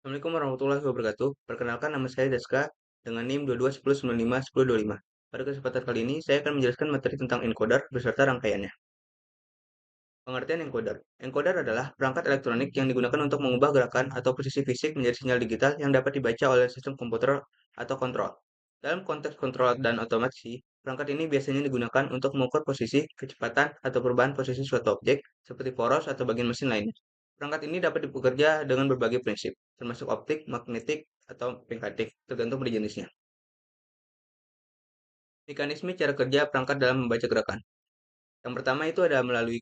Assalamualaikum warahmatullahi wabarakatuh. Perkenalkan nama saya Daska dengan NIM 2210951025. Pada kesempatan kali ini saya akan menjelaskan materi tentang encoder beserta rangkaiannya. Pengertian encoder. Encoder adalah perangkat elektronik yang digunakan untuk mengubah gerakan atau posisi fisik menjadi sinyal digital yang dapat dibaca oleh sistem komputer atau kontrol. Dalam konteks kontrol dan otomasi, perangkat ini biasanya digunakan untuk mengukur posisi, kecepatan, atau perubahan posisi suatu objek seperti poros atau bagian mesin lainnya. Perangkat ini dapat bekerja dengan berbagai prinsip, termasuk optik, magnetik, atau mekanik, tergantung pada jenisnya. Mekanisme cara kerja perangkat dalam membaca gerakan. Yang pertama itu ada melalui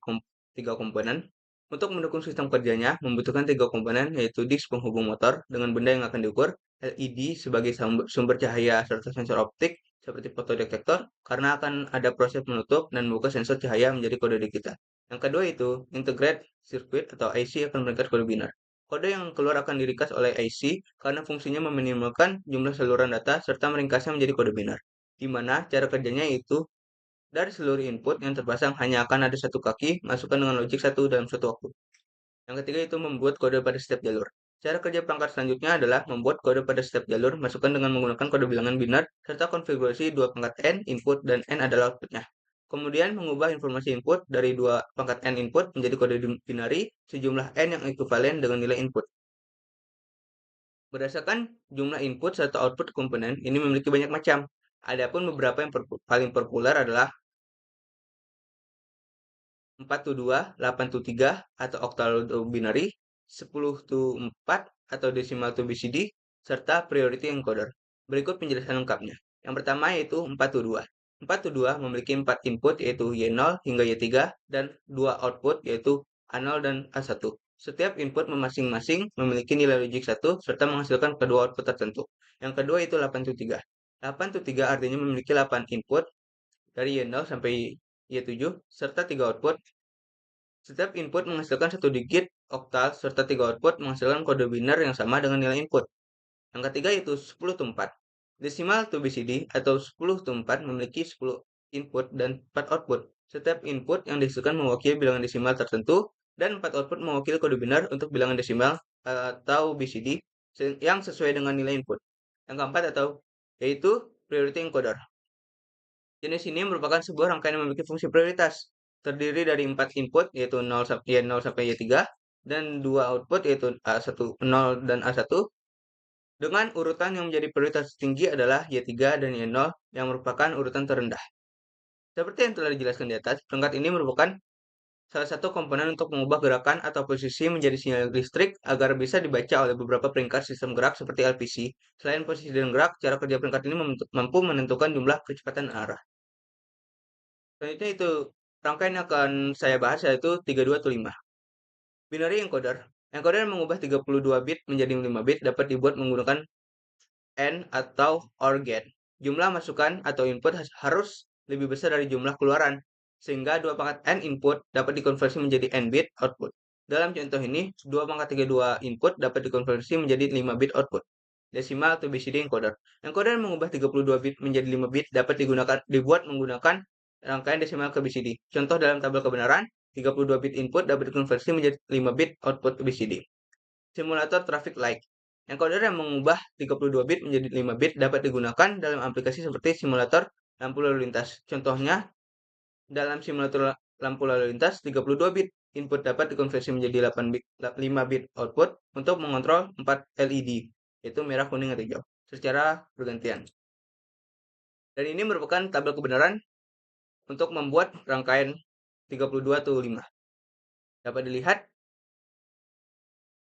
tiga komponen. Untuk mendukung sistem kerjanya, membutuhkan tiga komponen, yaitu disk penghubung motor dengan benda yang akan diukur, LED sebagai sumber cahaya serta sensor optik seperti fotodetektor, karena akan ada proses menutup dan membuka sensor cahaya menjadi kode digital. Yang kedua itu, integrate circuit atau IC akan meringkas kode binar. Kode yang keluar akan diringkas oleh IC karena fungsinya meminimalkan jumlah saluran data serta meringkasnya menjadi kode binar, di mana cara kerjanya itu dari seluruh input yang terpasang hanya akan ada satu kaki, masukkan dengan logik satu dalam satu waktu. Yang ketiga itu membuat kode pada setiap jalur. Cara kerja perangkat selanjutnya adalah membuat kode pada setiap jalur, masukkan dengan menggunakan kode bilangan binar, serta konfigurasi dua pangkat N input dan N adalah outputnya. Kemudian mengubah informasi input dari dua pangkat N input menjadi kode binari sejumlah N yang ekuivalen dengan nilai input. Berdasarkan jumlah input serta output komponen ini memiliki banyak macam. Adapun beberapa yang paling populer adalah 4-2, 8-3 atau octal binary, 10-4 atau decimal to BCD, serta priority encoder. Berikut penjelasan lengkapnya. Yang pertama yaitu 4-2. 4-2 memiliki 4 input yaitu Y0 hingga Y3 dan 2 output yaitu A0 dan A1. Setiap input masing-masing memiliki nilai logik 1 serta menghasilkan kedua output tertentu. Yang kedua itu 8-3. 8-3 artinya memiliki 8 input dari Y0 sampai Y7 serta 3 output. Setiap input menghasilkan satu digit oktal serta tiga output menghasilkan kode binar yang sama dengan nilai input. Yang ketiga yaitu 10-4. Decimal to BCD atau 10-4 memiliki 10 input dan 4 output. Setiap input yang dihasilkan mewakili bilangan desimal tertentu dan 4 output mewakili kode binar untuk bilangan desimal atau BCD yang sesuai dengan nilai input. Yang keempat atau yaitu priority encoder. Jenis ini merupakan sebuah rangkaian yang memiliki fungsi prioritas. Terdiri dari 4 input, yaitu 0 sampai Y3, dan 2 output, yaitu A1, 0 dan A1. Dengan urutan yang menjadi prioritas tinggi adalah Y3 dan Y0 yang merupakan urutan terendah. Seperti yang telah dijelaskan di atas, perangkat ini merupakan salah satu komponen untuk mengubah gerakan atau posisi menjadi sinyal listrik agar bisa dibaca oleh beberapa peringkat sistem gerak seperti LPC. Selain posisi dan gerak, cara kerja perangkat ini mampu menentukan jumlah kecepatan arah. Selanjutnya itu rangkaian yang akan saya bahas yaitu 3215. Binary encoder. Encoder mengubah 32 bit menjadi 5 bit dapat dibuat menggunakan AND atau OR gate. Jumlah masukan atau input harus lebih besar dari jumlah keluaran, sehingga dua pangkat AND input dapat dikonversi menjadi AND bit output. Dalam contoh ini, 2 pangkat 32 input dapat dikonversi menjadi 5 bit output. Decimal atau BCD encoder. Encoder mengubah 32 bit menjadi 5 bit dapat dibuat menggunakan rangkaian desimal ke BCD. Contoh dalam tabel kebenaran, 32 bit input dapat dikonversi menjadi 5 bit output BCD. Simulator traffic light. Encoder yang mengubah 32 bit menjadi 5 bit dapat digunakan dalam aplikasi seperti simulator lampu lalu lintas. Contohnya, dalam simulator lampu lalu lintas, 32 bit input dapat dikonversi menjadi 5 bit output untuk mengontrol 4 LED, yaitu merah, kuning, atau hijau, secara bergantian. Dan ini merupakan tabel kebenaran untuk membuat rangkaian 32-5. Dapat dilihat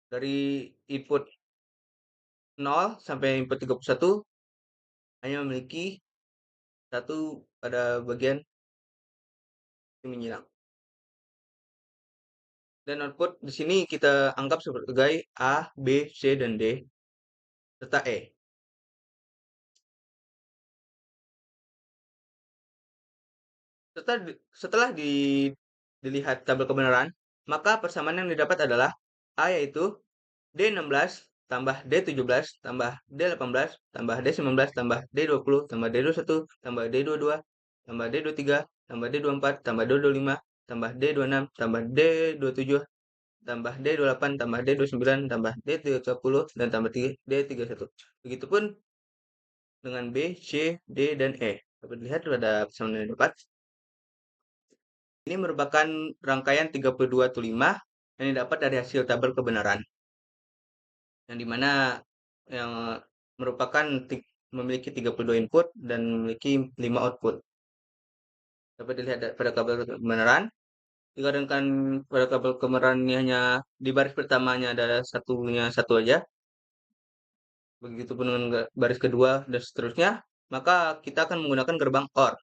dari input 0 sampai input 31 hanya memiliki satu pada bagian menyilang. Dan output di sini kita anggap sebagai A, B, C, dan D, serta E. Setelah dilihat tabel kebenaran, maka persamaan yang didapat adalah A yaitu D16 tambah D17 tambah D18 tambah D19 tambah D20 tambah D21 tambah D22 tambah D23 tambah D24 tambah D25 tambah D26 tambah D27 tambah D28 tambah D29 tambah D30 dan tambah D31. Begitupun dengan B, C, D, dan E. Dapat dilihat pada persamaan yang dapat. Ini merupakan rangkaian 32 to 5 yang didapat dari hasil tabel kebenaran. Yang dimana yang merupakan memiliki 32 input dan memiliki 5 output. Dapat dilihat pada tabel kebenaran. Dikarenakan pada kabel kebenaran ini hanya di baris pertamanya ada satunya satu aja, begitupun dengan baris kedua dan seterusnya, maka kita akan menggunakan gerbang OR.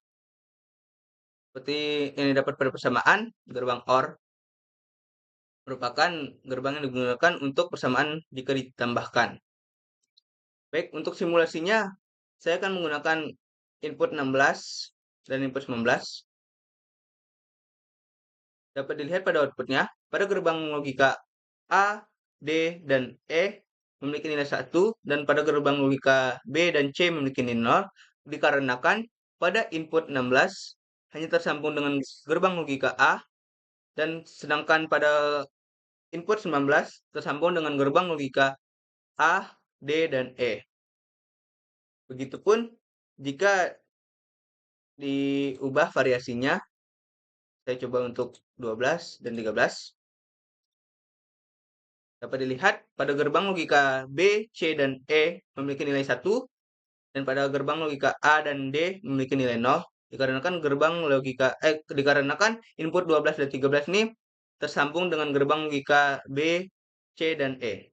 Seperti yang didapat pada persamaan, gerbang OR merupakan gerbang yang digunakan untuk persamaan jika ditambahkan. Baik, untuk simulasinya, saya akan menggunakan input 16 dan input 19. Dapat dilihat pada outputnya, pada gerbang logika A, D, dan E memiliki nilai 1, dan pada gerbang logika B dan C memiliki nilai 0, dikarenakan pada input 16 hanya tersambung dengan gerbang logika A, dan sedangkan pada input 19 tersambung dengan gerbang logika A, D, dan E. Begitupun jika diubah variasinya, saya coba untuk 12 dan 13. Dapat dilihat pada gerbang logika B, C, dan E memiliki nilai 1, dan pada gerbang logika A dan D memiliki nilai 0, dikarenakan input 12 dan 13 ini tersambung dengan gerbang logika B, C, dan E.